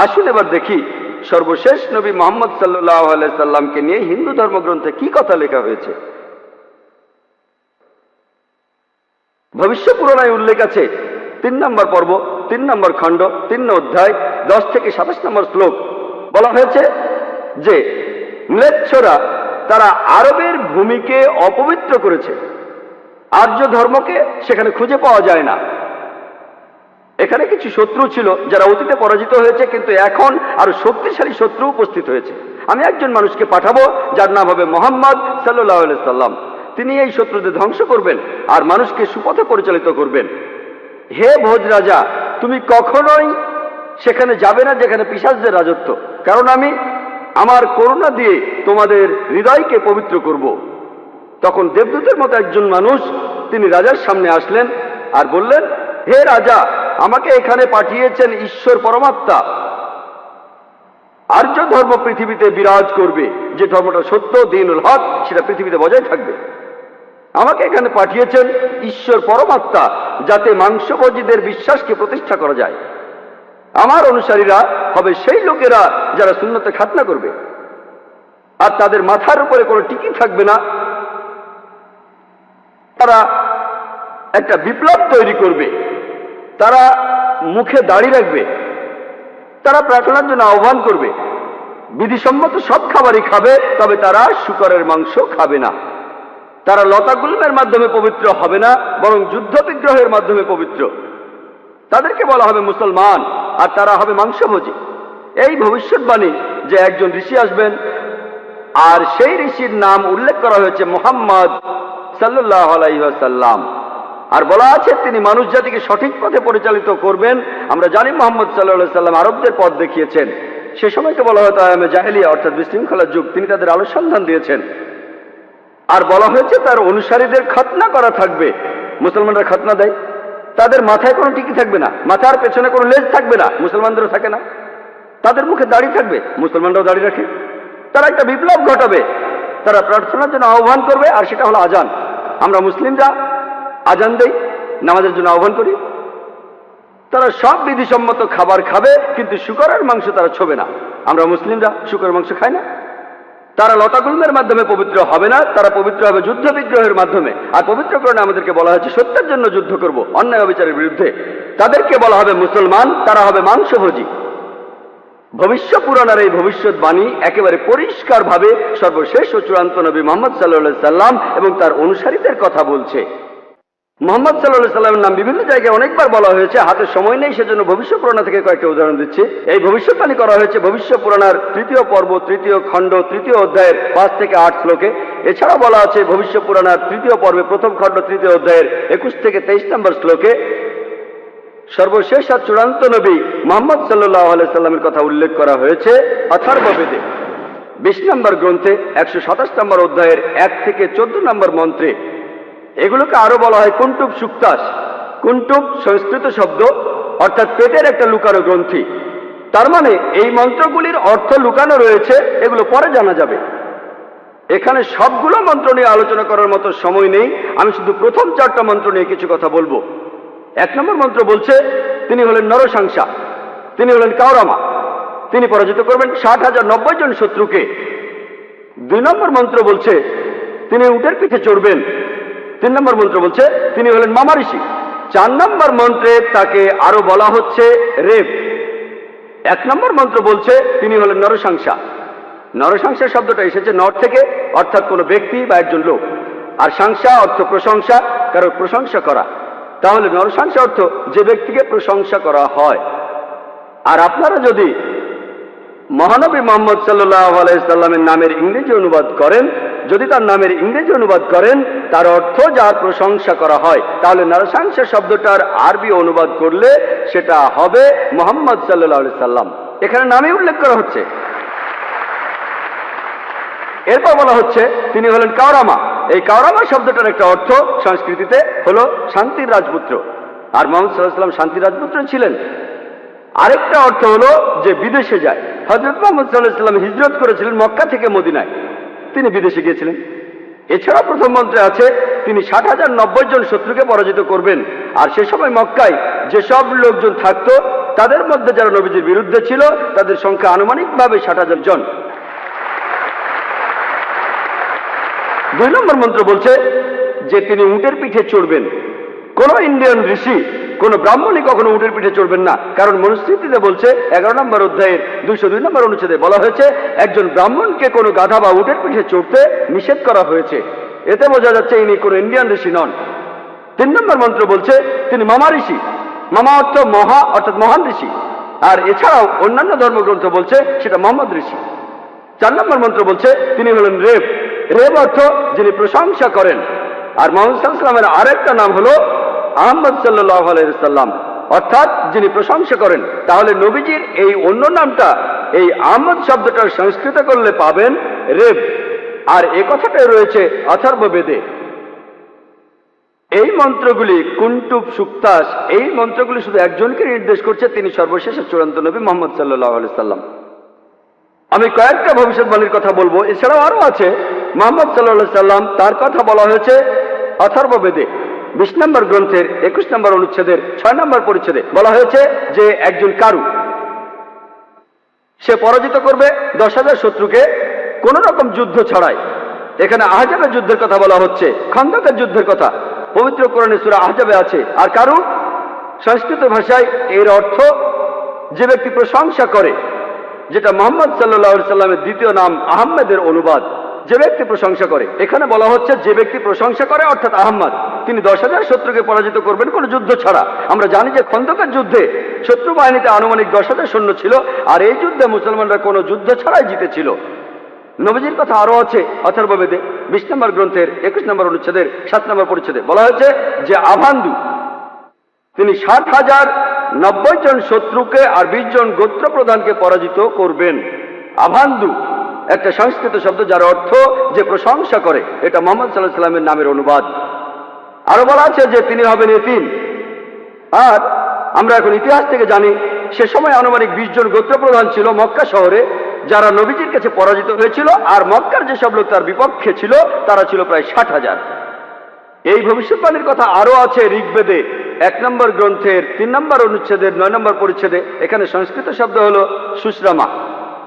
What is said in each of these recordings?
আসুন এবার দেখি সর্বশেষ নবী মুহাম্মদ সাল্লাল্লাহু আলাইহি সাল্লামকে নিয়ে হিন্দু ধর্মগ্রন্থে কি কথা লেখা হয়েছে। ভবিষ্য পুরাণায় উল্লেখ আছে 3 নম্বর পর্ব, 3 নম্বর খণ্ড, 3 অধ্যায়, 10 থেকে 27 নম্বর শ্লোক। বলা হয়েছে যে ম্লেচ্ছরা তারা আরবের ভূমিকে অপবিত্র করেছে, আর্য ধর্মকে সেখানে খুঁজে পাওয়া যায় না। এখানে কিছু শত্রু ছিল যারা অতীতে পরাজিত হয়েছে, কিন্তু এখন আরো শক্তিশালী শত্রু উপস্থিত হয়েছে। আমি একজন মানুষকে পাঠাবো যার নাম হবে মুহাম্মদ সাল্লাল্লাহু আলাইহি সাল্লাম। তিনি এই শত্রুদের ধ্বংস করবেন আর মানুষকে সুপথে পরিচালিত করবেন। হে ভোজ রাজা, তুমি কখনোই সেখানে যাবে না যেখানে পিশাচদের রাজত্ব, কারণ আমি আমার করুণা দিয়ে তোমাদের হৃদয়কে পবিত্র করব। তখন দেবদূতের মতো একজন মানুষ তিনি রাজার সামনে আসলেন আর বললেন, হে রাজা, আমাকে এখানে পাঠিয়েছেন ঈশ্বর পরমাত্মা। আর্য ধর্ম পৃথিবীতে বিরাজ করবে, যে ধর্মটা সত্য, দ্বীনুল হক, সেটা পৃথিবীতে বজায় থাকবে। আমাকে এখানে পাঠিয়েছেন ঈশ্বর পরমাত্মা, যাতে মাংসভোজীদের বিশ্বাসকে প্রতিষ্ঠা করা যায়। আমার অনুসারীরা হবে সেই লোকেরা যারা সুন্নতে খাতনা করবে, আর তাদের মাথার উপরে কোনো টিকি থাকবে না। তারা একটা বিপ্লব তৈরি করবে, তারা মুখে দাড়ি রাখবে, তারা প্রার্থনার জন্য আহ্বান করবে, বিধিসম্মত সব খাবারই খাবে, তবে তারা শূকরের মাংস খাবে না। তারা লতাগুল্মের মাধ্যমে পবিত্র হবে না, বরং যুদ্ধ বিগ্রহের মাধ্যমে পবিত্র। তাদেরকে বলা হবে মুসলমান, আর তারা হবে মাংসভোজী। এই ভবিষ্যৎবাণী যে একজন ঋষি আসবেন, আর সেই ঋষির নাম উল্লেখ করা হয়েছে মুহাম্মদ সাল্লাল্লাহু আলাইহি ওয়াসাল্লাম। আর বলা আছে তিনি মানুষ জাতিকে সঠিক পথে পরিচালিত করবেন। আমরা জানি মুহাম্মদ সাল্লাল্লাহু আলাইহি ওয়াসাল্লাম আরবদের পথ দেখিয়েছেন। সে সময়কে বলা হতো আয়ামে জাহেলিয়া, অর্থাৎ বিশৃঙ্খলার যুগ। তিনি তাদের আলো সন্ধান দিয়েছেন। আর বলা হয়েছে তার অনুসারীদের খতনা করা থাকবে। মুসলমানরা খতনা দেয়, তাদের মাথায় কোনো টিকি থাকবে না, মাথার পেছনে কোনো লেজ থাকবে না, মুসলমানদেরও থাকে না। তাদের মুখে দাড়ি থাকবে, মুসলমানরাও দাড়ি রাখে। তারা একটা বিপ্লব ঘটাবে, তারা প্রার্থনার জন্য আহ্বান করবে, আর সেটা হলো আজান। আমরা মুসলিমরা আজান দেই, নামাজের জন্য আহ্বান করি। তারা সব বিধিসম্মত খাবার খাবে, কিন্তু শূকরের মাংস তারা ছোবে না। আমরা মুসলিমরা শূকরের মাংস খাই না। তারা লতাগুল্মের মাধ্যমে পবিত্র হবে না, তারা পবিত্র হবে যুদ্ধ বিগ্রহের মাধ্যমে। আর পবিত্রকরণে আমাদেরকে বলা হয়েছে সত্যের জন্য যুদ্ধ করব, অন্যায় অবিচারের বিরুদ্ধে। তাদেরকে বলা হবে মুসলমান, তারা হবে মাংসভোজী। ভবিষ্য পুরাণের এই ভবিষ্যৎবাণী একেবারে পরিষ্কার ভাবে সর্বশেষ ও চূড়ান্ত নবী মুহাম্মদ সাল্লাল্লাহু আলাইহি সাল্লাম এবং তার অনুসারীদের কথা বলছে। মুহাম্মদ সাল্লাল্লাহু আলাইহি সাল্লামের নাম বিভিন্ন জায়গায় অনেকবার বলা হয়েছে, হাতে সময় নেই, সেজন্য ভবিষ্য পুরাণ থেকে কয়েকটা উদাহরণ দিচ্ছি। এই ভবিষ্যৎবাণী করা হয়েছে ভবিষ্য পুরাণের 3য় পর্ব, 3য় খণ্ড, 3য় অধ্যায়ের 5 থেকে 8 শ্লোকে। এছাড়া বলা আছে ভবিষ্য পুরাণের 3য় পর্বে 1ম খণ্ড, 3য় অধ্যায়ের 21 থেকে 23 নম্বর শ্লোকে। সর্বশেষ আর চূড়ান্ত নবী মুহাম্মদ সাল্লাল্লাহু আলাইহি সাল্লামের কথা উল্লেখ করা হয়েছে অথর্ববেদে 20 নম্বর গ্রন্থে 127 নম্বর অধ্যায়ের 1 থেকে 14 নম্বর মন্ত্রে। এগুলোকে আরো বলা হয় কুন্টুব সুক্তাস। কুন্টুব সংস্কৃত শব্দ, অর্থাৎ পেটের একটা লুকানো গ্রন্থি। তার মানে এই মন্ত্রগুলির অর্থ লুকানো রয়েছে, এগুলো পরে জানা যাবে। এখানে সবগুলো মন্ত্র নিয়ে আলোচনা করার মতো সময় নেই, আমি শুধু প্রথম 4টা মন্ত্র নিয়ে কিছু কথা বলবো। 1 নম্বর মন্ত্র বলছে তিনি হলেন নরসাংসা, তিনি হলেন কাওরামা, তিনি পরাজিত করবেন 60,090 জন শত্রুকে। 2 নম্বর মন্ত্র বলছে তিনি উটের পিঠে চড়বেন। 3 নম্বর মন্ত্র বলছে তিনি হলেন মামা ঋষি। 4 নম্বর মন্ত্রে তাকে আরো বলা হচ্ছে রেব। 1 নম্বর মন্ত্র বলছে তিনি হলেন নরসাংসা। নরসাংসা শব্দটা এসেছে নর থেকে, অর্থাৎ কোনো ব্যক্তি বা একজন লোক। আর সাংসা অর্থ প্রশংসা, কারো প্রশংসা করা। তাহলে নরসাংসা অর্থ যে ব্যক্তিকে প্রশংসা করা হয়। আর আপনারা যদি মহানবী মুহাম্মদ সাল্লাল্লাহু আলাইহি সাল্লামের নামের ইংরেজি অনুবাদ করেন, যদি তার নামের ইংরেজি অনুবাদ করেন তার অর্থ যার প্রশংসা করা হয়, তাহলে নরসাংসা শব্দটার আরবি অনুবাদ করলে সেটা হবে মুহাম্মদ সাল্লাল্লাহু আলাইহি সাল্লাম। এখানে নামে উল্লেখ করা হচ্ছে। এরপর বলা হচ্ছে তিনি হলেন কাওরামা। এই কাওরামা শব্দটার একটা অর্থ সংস্কৃতিতে হলো শান্তির রাজপুত্র। আর মুহাম্মদ সাল্লাল্লাহু আলাইহি সাল্লাম শান্তির রাজপুত্র ছিলেন। আরেকটা অর্থ হলো যে বিদেশে যায়। হযরত মুহাম্মদ সাল্লাল্লাহু আলাইহি সাল্লাম হিজরত করেছিলেন মক্কা থেকে মদিনায়, তিনি বিদেশে গিয়েছিলেন। এছাড়া প্রথম মন্ত্রে আছে তিনি 60,090 জন শত্রুকে পরাজিত করবেন। আর সে সময় মক্কায় যেসব লোকজন থাকতো তাদের মধ্যে যারা নবীজির বিরুদ্ধে ছিল তাদের সংখ্যা আনুমানিকভাবে 60,000 জন। 2 নম্বর মন্ত্র বলছে যে তিনি উটের পিঠে চড়বেন। কোন ইন্ডিয়ান ঋষি, কোন ব্রাহ্মণই কখনো উটের পিঠে চড়বেন না, কারণ মনুস্মৃতিতে বলছে 11 নম্বর অধ্যায়ের 202 নম্বর অনুচ্ছেদে বলা হয়েছে একজন ব্রাহ্মণকে কোনো গাধা বা উটের পিঠে চড়তে নিষেধ করা হয়েছে। এতে বোঝা যাচ্ছে ইনি কোনো ইন্ডিয়ান ঋষি নন। 3 নম্বর মন্ত্র বলছে তিনি মামা ঋষি। মামা অর্থ মহা, অর্থাৎ মহান ঋষি। আর এছাড়াও অন্যান্য ধর্মগ্রন্থ বলছে সেটা মোহাম্মদ ঋষি। 4 নম্বর মন্ত্র বলছে তিনি হলেন রেব। রেব অর্থ যিনি প্রশংসা করেন। আর মোহাম্মদ সাল্লাল্লাহু আলাইহি ওয়াসাল্লামের আরেকটা নাম হলো আহমদ সাল্লাল্লাহু আলাইহি ওয়াসাল্লাম, অর্থাৎ যিনি প্রশংসা করেন। তাহলে নবীজির এই অন্য নামটা, এই আহমদ শব্দটা সংস্কৃত করলে পাবেন রেব। আর এ কথাটাই রয়েছে অথর্ব বেদে। এই মন্ত্রগুলি কুন্টুব সুক্তাস, এই মন্ত্রগুলি শুধু একজনকে নির্দেশ করছে, তিনি সর্বশেষ চূড়ান্ত নবী মুহাম্মদ সাল্লাল্লাহু আলাইহি ওয়াসাল্লাম। আমি কয়েকটা ভবিষ্যৎবাণীর কথা বলবো, এছাড়াও আরো আছে। মুহাম্মদ সাল্লাল্লাহু আলাইহি সাল্লাম, তার কথা বলা হয়েছে অথর্ব বেদে 20 নম্বর গ্রন্থের 21 নম্বর অনুচ্ছেদের 6 নম্বর পরিচ্ছেদে বলা হয়েছে যে একজন কারু, সে পরাজিত করবে 10,000 শত্রুকে কোন রকম যুদ্ধ ছাড়াই। এখানে আহজাবের যুদ্ধের কথা বলা হচ্ছে, খন্দকের যুদ্ধের কথা পবিত্র কোরআনে সূরা আহজাবে আছে। আর কারু সংস্কৃত ভাষায় এর অর্থ যে ব্যক্তি প্রশংসা করে, যেটা মুহাম্মদ সাল্লাল্লাহু আলাইহি সাল্লামের দ্বিতীয় নাম আহমেদের অনুবাদ। যে ব্যক্তি প্রশংসা করে, এখানে বলা হচ্ছে যে ব্যক্তি প্রশংসা করে অর্থাৎ আহমদ, তিনি 10,000 শত্রুকে পরাজিত করবেন কোনো যুদ্ধ ছাড়া। আমরা জানি যে খন্দকের যুদ্ধে শত্রু বাহিনীতে আনুমানিক 10,000 সৈন্য ছিল, আর এই যুদ্ধে মুসলমানরা কোনো যুদ্ধ ছাড়াই জিতেছিল। নবীজির কথা আরো আছে অথর্ব বেদে 20 নম্বর গ্রন্থের 21 নম্বর অনুচ্ছেদের 7 নম্বর পরিচ্ছেদে বলা হয়েছে যে আভান্দু, তিনি 60,090 জন শত্রুকে আর 20 জন গোত্র প্রধানকে পরাজিত করবেন। আভান্দু একটা সংস্কৃত শব্দ যার অর্থ যে প্রশংসা করে। এটা মুহাম্মদ সাল্লাল্লাহু আলাইহি সাল্লামের নামের অনুবাদ। আরো বলা আছে যে তিনি হবেন এতিম। আর আমরা এখন ইতিহাস থেকে জানি সে সময় আনুমানিক 20 জন গোত্র প্রধান ছিল মক্কা শহরে, যারা নবীজির কাছে পরাজিত হয়েছিল। আর মক্কার যেসব লোক তার বিপক্ষে ছিল তারা ছিল প্রায় 60,000। এই ভবিষ্যৎবাণীর কথা আরো আছে ঋগ্বেদে 1 নম্বর গ্রন্থের 3 নম্বর অনুচ্ছেদের 9 নম্বর পরিচ্ছেদে। এখানে সংস্কৃত শব্দ হলো সুশ্রামা।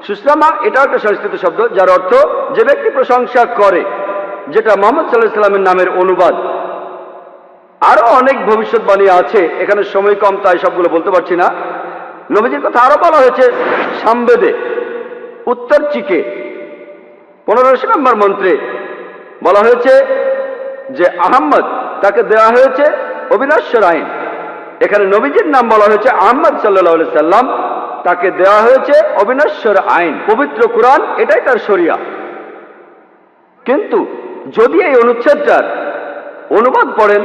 সুশ্রামা এটাও একটা সংস্কৃত শব্দ যার অর্থ যে ব্যক্তি প্রশংসা করে, যেটা মুহাম্মদ সাল্লাল্লাহু আলাইহি সাল্লামের নামের অনুবাদ। আরো অনেক ভবিষ্যৎবাণী আছে, এখানে সময় কম তাই সবগুলো বলতে পারছি না। নবীজির কথা আরো বলা হয়েছে সামবেদে উত্তর চিকে 15 নম্বর মন্ত্রে বলা হয়েছে যে আহম্মদ, তাকে দেওয়া হয়েছে অবিনশ্বর আইন। এখানে নবীজির নাম বলা হয়েছে আহমদ সাল্লাল্লাহু আলাইহি সাল্লাম, তাকে দেওয়া হয়েছে অবিনশ্বর আইন। পবিত্র কোরআন এটাই তার শরিয়া। কিন্তু যদি এই অনুচ্ছেদটার অনুবাদ পড়েন,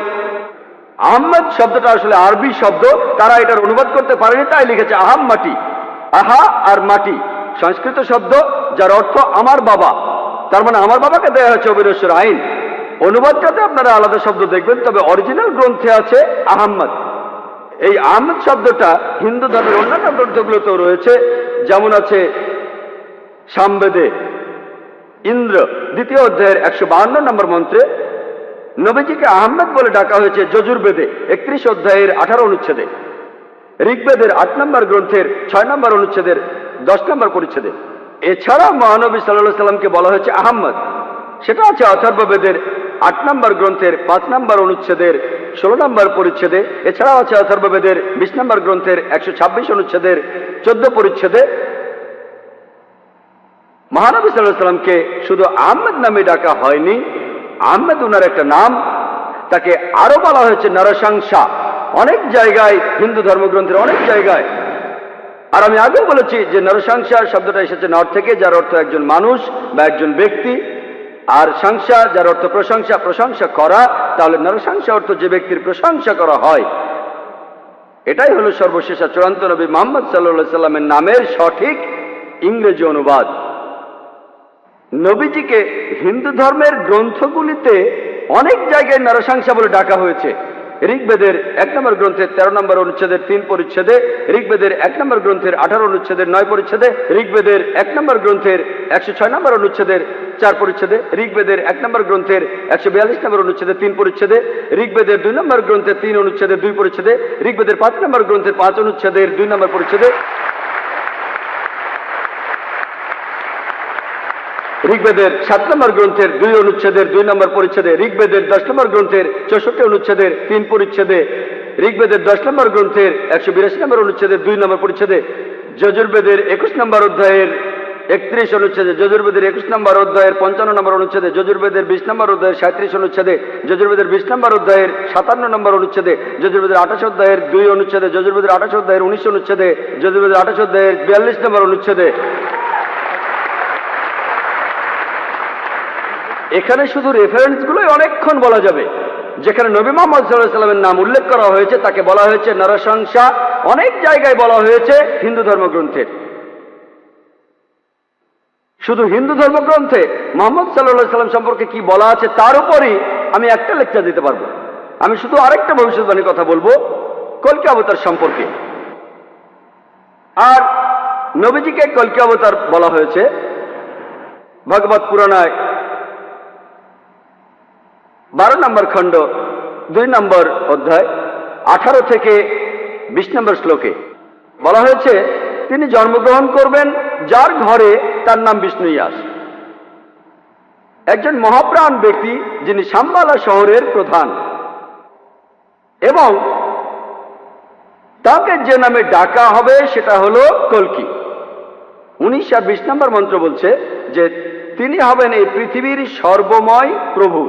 আহমদ শব্দটা আসলে আরবি শব্দ, তারা এটার অনুবাদ করতে পারেনি, তাই লিখেছে আহাম মাটি। আহা আর মাটি সংস্কৃত শব্দ যার অর্থ আমার বাবা। তার মানে আমার বাবাকে দেওয়া হয়েছে অবিনশ্বর আইন। অনুবাদটাতে আপনারা আলাদা শব্দ দেখবেন, তবে অরিজিনাল গ্রন্থে আছে আহমদ। এই আহমদ শব্দটা হিন্দু ধর্মের অন্যান্য গ্রন্থগুলোতেও রয়েছে, যেমন আছে সামবেদে ইন্দ্র 2য় অধ্যায়ের 152 নম্বর মন্ত্রে নবীজিকে আহমদ বলে ডাকা হয়েছে যজুর্বেদে 31 অধ্যায়ের 18 অনুচ্ছেদে। ঋগ্বেদের 8 নম্বর গ্রন্থের 6 নম্বর অনুচ্ছেদের 10 নম্বর পরিচ্ছেদে। এছাড়া মহানবী সাল্লাল্লাহু আলাইহি সাল্লামকে বলা হয়েছে আহমদ, সেটা আছে অথর্ববেদের 8 নম্বর গ্রন্থের 5 নম্বর অনুচ্ছেদের 16 নম্বর পরিচ্ছেদে। এছাড়াও আছে অথর্ববেদের 20 নম্বর গ্রন্থের 126 অনুচ্ছেদের 14 পরিচ্ছেদে। মহানবী সাল্লাল্লাহু আলাইহি সাল্লামকে শুধু আহমদ নামে ডাকা হয়নি, আহমদ উনার একটা নাম, তাকে আরো বলা হয়েছে নরসংসা অনেক জায়গায়, হিন্দু ধর্মগ্রন্থের অনেক জায়গায়। আর আমি আগেও বলেছি যে নরসংসা শব্দটা এসেছে নর থেকে, যার অর্থ একজন মানুষ বা একজন ব্যক্তি। আর সংসা যার অর্থ প্রশংসা, প্রশংসা করা। তাহলে নরসংসা অর্থ যে ব্যক্তির প্রশংসা করা হয়। এটাই হলো সর্বশেষ চূড়ান্ত নবী মুহাম্মদ সাল্লাল্লাহু আলাইহি সাল্লামের নামের সঠিক ইংরেজি অনুবাদ। নবীজিকে হিন্দু ধর্মের গ্রন্থগুলিতে অনেক জায়গায় নরসংসা বলে ডাকা হয়েছে। ঋগ্বেদের 1 নম্বর গ্রন্থের 13 নম্বর অনুচ্ছেদের 3 পরিচ্ছেদে, ঋগ্বেদের 1 নম্বর গ্রন্থের 18 অনুচ্ছেদের 9 পরিচ্ছেদে, ঋগ্বেদের 1 নম্বর গ্রন্থের 106 নম্বর অনুচ্ছেদের 4 পরিচ্ছেদে, ঋগ্বেদের 1 নম্বর গ্রন্থের 142 নম্বর অনুচ্ছেদের 3 পরিচ্ছেদে, ঋগ্বেদের 2 নম্বর গ্রন্থের 3 অনুচ্ছেদের 2 পরিচ্ছেদে, ঋগ্বেদের 5 নম্বর গ্রন্থের 5 অনুচ্ছেদের 2 নম্বর পরিচ্ছেদে, ঋগ্বেদের 7 নম্বর গ্রন্থের 2 অনুচ্ছেদের 2 নম্বর পরিচ্ছেদে, ঋগ্বেদের 10 নম্বর গ্রন্থের 64 অনুচ্ছেদের 3 পরিচ্ছেদে, ঋগ্বেদের 10 নম্বর গ্রন্থের 182 নম্বর অনুচ্ছেদের 2 নম্বর পরিচ্ছেদে, যজুর্বেদের 21 নম্বর অধ্যায়ের 31 অনুচ্ছেদে, যজুর্বেদের 21 নম্বর অধ্যায়ের 55 নম্বর অনুচ্ছেদে, যজুর্বেদের 20 নম্বর অধ্যায়ের 37 অনুচ্ছেদে, যজুর্বেদের 20 নম্বর অধ্যায়ের 57 নম্বর অনুচ্ছেদে, যজুর্বেদের 28 অধ্যায়ের 2 অনুচ্ছেদে, যজুর্বেদের 28 অধ্যায়ের 19 অনুচ্ছেদে, যজুর্বেদের 28 অধ্যায়ের 42 নম্বর অনুচ্ছেদে। এখানে শুধু রেফারেন্সগুলোই অনেকক্ষণ বলা যাবে। যেখানে নবী মুহাম্মদ সাল্লাল্লাহু আলাইহি ওয়াসাল্লামের নাম উল্লেখ করা হয়েছে তাকে বলা হয়েছে নরশংসা, অনেক জায়গায় বলা হয়েছে হিন্দু ধর্মগ্রন্থের। শুধু হিন্দু ধর্মগ্রন্থে মুহাম্মদ সাল্লাল্লাহু আলাইহি ওয়াসাল্লাম সম্পর্কে কি বলা আছে তার উপরই আমি একটা লেকচার দিতে পারবো। আমি শুধু আরেকটা ভবিষ্যৎবাণীর কথা বলবো কল্কি অবতার সম্পর্কে। আর নবীজিকে কল্কি অবতার বলা হয়েছে ভগবত পুরাণায় 12 নম্বর খণ্ড 2 নম্বর অধ্যায় 18 থেকে 20 নম্বর শ্লোকে বলা হয়েছে তিনি জন্মগ্রহণ করবেন যার ঘরে তার নাম বিষ্ণু ইয়াস, একজন মহাপ্রাণ ব্যক্তি যিনি শাম্বালা শহরের প্রধান, এবং তাকে যে নামে ডাকা হবে সেটা হলো কল্কি। 19 আর 20 নম্বর মন্ত্র বলছে যে তিনি হবেন এই পৃথিবীর সর্বময় প্রভু।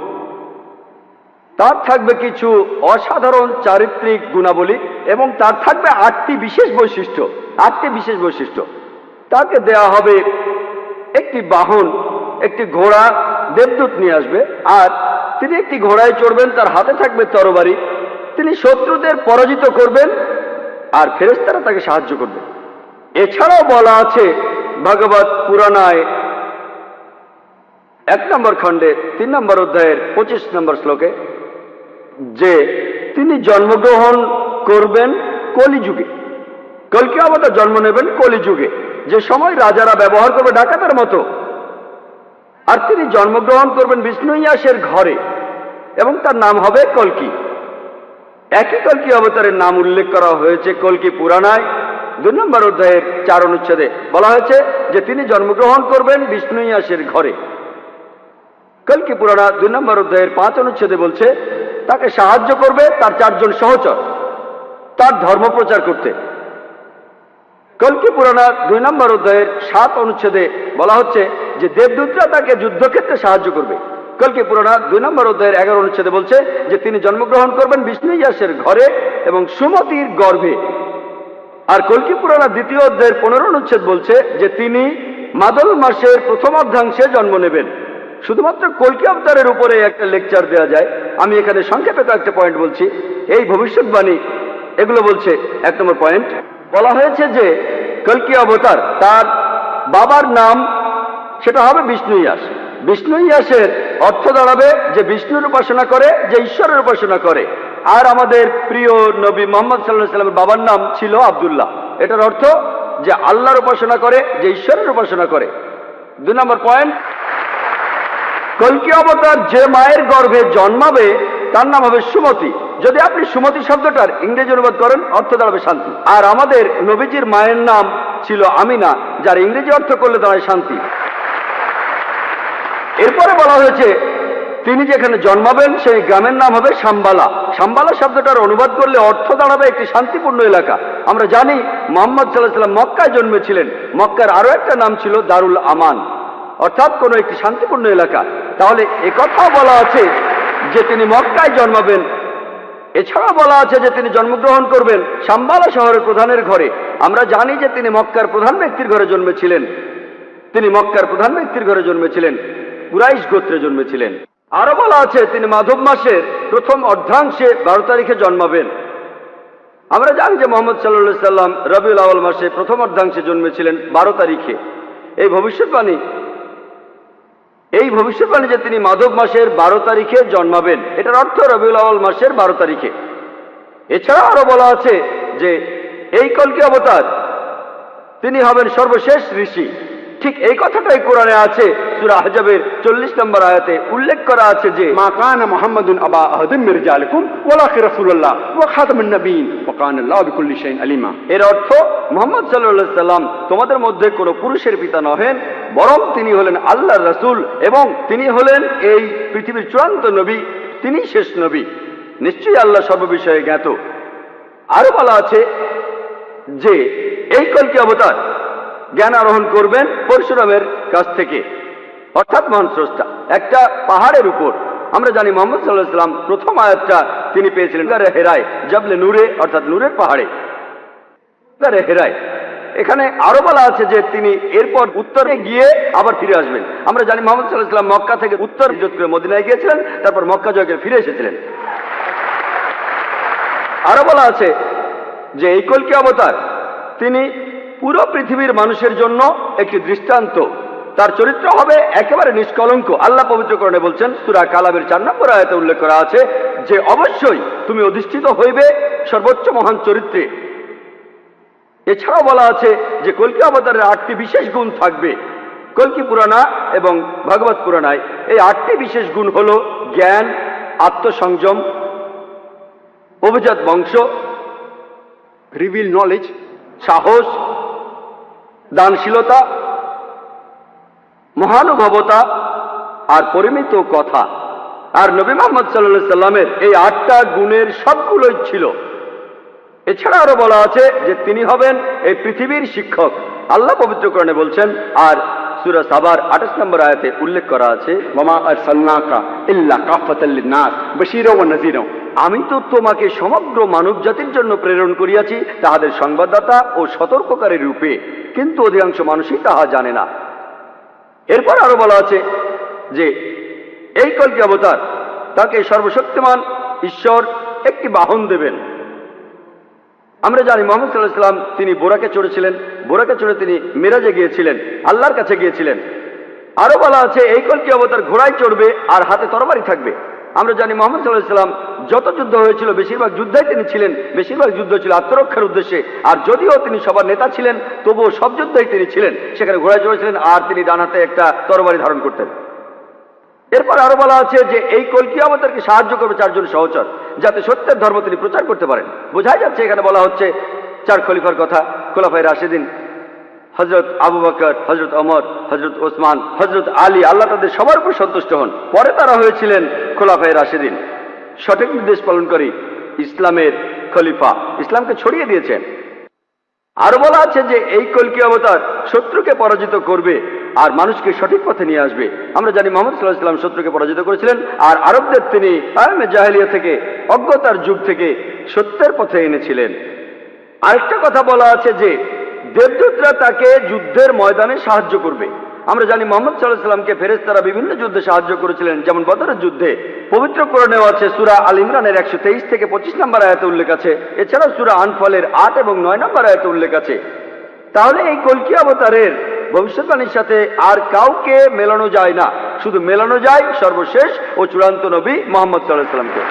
তার থাকবে কিছু অসাধারণ চারিত্রিক গুণাবলী এবং তার থাকবে 8টি বিশেষ বৈশিষ্ট্য। 8টি বিশেষ বৈশিষ্ট্য তাকে দেয়া হবে একটি বাহন, একটি ঘোড়া, দেবদূত নিয়ে আসবে, আর তিনি একটি ঘোড়ায় চড়বেন, তার হাতে থাকবে তরবারি, তিনি শত্রুদের পরাজিত করবেন আর ফেরেশতারা তাকে সাহায্য করবে। এছাড়াও বলা আছে ভগবত পুরাণায় 1 নম্বর খণ্ডে 3 নম্বর অধ্যায়ের 25 নম্বর শ্লোকে যে তিনি জন্মগ্রহণ করবেন কলিযুগে। কল্কি অবতার জন্ম নেবেন কলিযুগে, যে সময় রাজারা ব্যবহার করবে ডাকাতের মতো। আর তিনি জন্মগ্রহণ করবেন বিষ্ণু ইয়াসের ঘরে এবং তার নাম হবে কল্কি। একই কল্কি অবতারের নাম উল্লেখ করা হয়েছে কল্কি পুরাণায় 2 নম্বর অধ্যায়ের 4 অনুচ্ছেদে। বলা হয়েছে যে তিনি জন্মগ্রহণ করবেন বিষ্ণু ইয়াসের ঘরে। কল্কি পুরাণা 2 নম্বর অধ্যায়ের 5 অনুচ্ছেদে বলছে তাকে সাহায্য করবে তার 4 জন সহচর তার ধর্ম প্রচার করতে। কল্কি পুরাণা 2 নম্বর অধ্যায়ের 7 অনুচ্ছেদে বলা হচ্ছে যে দেবদূতরা তাকে যুদ্ধক্ষেত্রে সাহায্য করবে। কল্কি পুরাণা 2 নম্বর অধ্যায়ের 11 অনুচ্ছেদে বলছে যে তিনি জন্মগ্রহণ করবেন বিষ্ণু ইয়াসের ঘরে এবং সুমতির গর্ভে। আর কল্কি পুরাণা 2য় অধ্যায়ের 15 অনুচ্ছেদ বলছে যে তিনি মাদল মাসের প্রথম অর্ধাংশে জন্ম নেবেন। শুধুমাত্র কল্কি অবতারের উপরে একটা লেকচার দেওয়া যায়, আমি এখানে সংক্ষেপে কয়েকটা পয়েন্ট বলছি। এই ভবিষ্যৎবাণী এগুলো বলছে। 1 নম্বর পয়েন্ট বলা হয়েছে যে কল্কি অবতার তার বাবার নাম সেটা হবে বিষ্ণু ইয়াস। বিষ্ণু ইয়াসের অর্থ দাঁড়াবে যে বিষ্ণুর উপাসনা করে, যে ঈশ্বরের উপাসনা করে। আর আমাদের প্রিয় নবী মুহাম্মদ সাল্লাল্লাহু আলাইহি ওয়াসাল্লামের বাবার নাম ছিল আব্দুল্লাহ। এটার অর্থ যে আল্লাহর উপাসনা করে, যে ঈশ্বরের উপাসনা করে। 2 নম্বর পয়েন্ট কল্কি অবতার যে মায়ের গর্ভে জন্মাবে তার নাম হবে সুমতি। যদি আপনি সুমতি শব্দটার ইংরেজি অনুবাদ করেন অর্থ দাঁড়াবে শান্তি। আর আমাদের নবীজির মায়ের নাম ছিল আমিনা, যার ইংরেজি অর্থ করলে দাঁড়ায় শান্তি। এরপরে বলা হয়েছে তিনি যেখানে জন্মাবেন সেই গ্রামের নাম হবে শাম্বালা। শাম্বালা শব্দটার অনুবাদ করলে অর্থ দাঁড়াবে একটি শান্তিপূর্ণ এলাকা। আমরা জানি মুহাম্মদ সাল্লাল্লাহু আলাইহি ওয়াসাল্লাম মক্কায় জন্মেছিলেন। মক্কার আরো একটা নাম ছিল দারুল আমান, অর্থাৎ কোন একটি শান্তিপূর্ণ এলাকা। তাহলে একথাও বলা আছে যে তিনি মক্কায় জন্মাবেন। এছাড়া বলা আছে যে তিনি জন্মগ্রহণ করবেন শাম্বালা শহরের প্রধানের ঘরে। আমরা জানি যে তিনি মক্কার প্রধান ব্যক্তির ঘরে জন্মেছিলেন। তিনি মক্কার প্রধান ব্যক্তির ঘরে জন্মেছিলেন, কুরাইশ গোত্রে জন্মেছিলেন। আরো বলা আছে তিনি মাধব মাসের প্রথম অর্ধাংশে 12 তারিখে জন্মাবেন। আমরা জানি যে মুহাম্মদ সাল্লাল্লাহু আলাইহি সাল্লাম রবিউল আউয়াল মাসে প্রথম অর্ধাংশে জন্মেছিলেন 12 তারিখে। এই ভবিষ্যৎবাণী যে তিনি মাধব মাসের 12 তারিখে জন্মাবেন, এটার অর্থ রবিউল আউয়াল মাসের 12 তারিখে। এছাড়া আরো বলা আছে যে এই কলকি অবতার তিনি হবেন সর্বশেষ ঋষি। ঠিক এই কথাটাই কোরআনে আছে, সূরা আহজাবের 40 নম্বর আয়াতে উল্লেখ করা আছে যে মা কানা মুহাম্মাদুন আবা আহাদিন মির রিজালিকুম ওয়ালাকিন রাসূলুল্লাহ ওয়া খাতামুন নবিয়্যিন ওয়া কানা আল্লাহু বিকুল্লি শাইইন আলিমা। এর অর্থ মুহাম্মদ সাল্লাল্লাহু আলাইহি সাল্লাম তোমাদের মধ্যে কোনো পুরুষের পিতা নহেন, বরং তিনি হলেন আল্লাহর রাসূল এবং তিনি হলেন এই পৃথিবীর চূড়ান্ত নবী, তিনি শেষ নবী। নিশ্চয়ই আল্লাহ সর্ববিষয়ে জ্ঞাত। আরো বলা আছে যে এই কলকি অবতার জ্ঞান আরোহণ করবেন পরশুরামের কাছ থেকে, অর্থাৎ মহান স্রষ্টা একটা পাহাড়ের উপর। আমরা জানি মুহাম্মদ সাল্লাল্লাহু আলাইহি সাল্লাম প্রথম আয়াতটা তিনি পেয়েছিলেন গারে হেরায়, জাবলে নূরে, অর্থাৎ নূরের পাহাড়ে, গারে হেরায়। এখানে আরো বলা আছে যে তিনি এরপর উত্তরে গিয়ে আবার ফিরে আসবেন। আমরা জানি মুহাম্মদ সাল্লাল্লাহু আলাইহি সাল্লাম মক্কা থেকে উত্তর হিজরত করে মদিনায় গিয়েছিলেন, তারপর মক্কা জয় করে ফিরে এসেছিলেন। আরো বলা আছে যে এই কলকি অবতার তিনি পুরো পৃথিবীর মানুষের জন্য একটি দৃষ্টান্ত। তার চরিত্র হবে একেবারে নিষ্কলঙ্ক। আল্লাহ পবিত্রকরণে বলছেন, সূরা কালামের 4 নম্বর আয়াতে উল্লেখ করা আছে যে অবশ্যই তুমি অধিষ্ঠিত হইবে সর্বোচ্চ মহান চরিত্রে। এছাড়াও বলা আছে যে কলকি অবতারের 8টি বিশেষ গুণ থাকবে। কলকি পুরাণা এবং ভাগবত পুরাণায় এই 8টি বিশেষ গুণ হল জ্ঞান, আত্মসংযম, অভিজাত বংশ, রিভিল নলেজ, সাহস, দানশীলতা, মহানুভবতা আর পরিমিত কথা। আর নবী মুহাম্মদ সাল্লাল্লাহু আলাইহি সাল্লামের এই 8টা গুণের সবগুলোই ছিল। এছাড়া আরো বলা আছে যে তিনি হবেন এই পৃথিবীর শিক্ষক। আল্লাহ পবিত্রকরণে বলছেন, আর সূরা সাবার 28 নম্বর আয়াতে উল্লেখ করা আছে, ওয়ামা আরসালনাকা ইল্লা কাফাতাল লিন-নাস বাশীরা ওয়া নাযীরা। আমি তো তোমাকে সমগ্র মানব জাতির জন্য প্রেরণ করিয়াছি তাহাদের সংবাদদাতা ও সতর্ককারী রূপে, কিন্তু অধিকাংশ মানুষই তাহা জানে না। এরপর আরো বলা আছে যে এই কলকি অবতার তাকে সর্বশক্তিমান ঈশ্বর একটি বাহন দেবেন। আমরা জানি মুহাম্মদ সাল্লাল্লাহু আলাইহি সাল্লাম তিনি বোরাকে চড়েছিলেন, বোরাকে চড়ে তিনি মিরাজে গিয়েছিলেন, আল্লাহর কাছে গিয়েছিলেন। আরো বলা আছে এই কলকি অবতার ঘোড়ায় চড়বে আর হাতে তরবারি থাকবে। আমরা জানি মুহাম্মদ সাল্লাল্লাহু আলাইহি সাল্লাম যত যুদ্ধ হয়েছিল বেশিরভাগ যুদ্ধে তিনি ছিলেন, বেশিরভাগ যুদ্ধ ছিল আত্মরক্ষার উদ্দেশ্যে। আর যদিও তিনি সবার নেতা ছিলেন, তবুও সব যুদ্ধেই তিনি ছিলেন, সেখানে ঘোড়ায় চড়েছিলেন আর তিনি ডান হাতে একটা তরবারি ধারণ করতেন। এরপর আরো বলা আছে যে এই কলকি অবতারকে সাহায্য করবে 4 জন সহচর, যাতে সত্যের ধর্ম তিনি প্রচার করতে পারেন। বোঝাই যাচ্ছে এখানে বলা হচ্ছে 4 খলিফার কথা, খোলাফায়ে রাশিদিন, হযরত আবু বকর, হযরত ওমর, হযরত ওসমান, হযরত আলী, আল্লাহ তাদের সবার উপর সন্তুষ্ট হন। পরে তারা হয়েছিলেন খোলাফায়ে রাশিদিন, সঠিক নির্দেশ পালনকারী ইসলামের খলিফা, ইসলামকে ছড়িয়ে দিয়েছেন। আরো বলা আছে যে এই কলকি অবতার শত্রুকে পরাজিত করবে আর মানুষকে সঠিক পথে নিয়ে আসবে। আমরা জানি মুহাম্মদ সাল্লাল্লাহু আলাইহি সাল্লাম শত্রুকে পরাজিত করেছিলেন আর আরবদের তিনি আয়ামে জাহেলিয়া থেকে, অজ্ঞতার যুগ থেকে সত্যের পথে এনেছিলেন। আরেকটা কথা বলা আছে যে দেবদূতরা তাকে যুদ্ধের ময়দানে সাহায্য করবে। আমরা জানি মুহাম্মদ সাল্লাল্লাহু আলাইহি সাল্লামকে ফেরেশতারা বিভিন্ন যুদ্ধে সাহায্য করেছিলেন, যেমন বদরের যুদ্ধে। পবিত্র কোরআনেও আছে, সূরা আল ইমরানের 123 থেকে 25 নম্বর আয়াতে উল্লেখ আছে। এছাড়াও সূরা আনফালের 8 এবং 9 নম্বর আয়াতে উল্লেখ আছে। তাহলে এই কলকি অবতারের ভবিষ্যৎবাণীর সাথে আর কাউকে মেলানো যায় না, শুধু মেলানো যায় সর্বশেষ ও চূড়ান্ত নবী মুহাম্মদ সাল্লাল্লাহু আলাইহি সাল্লামকে।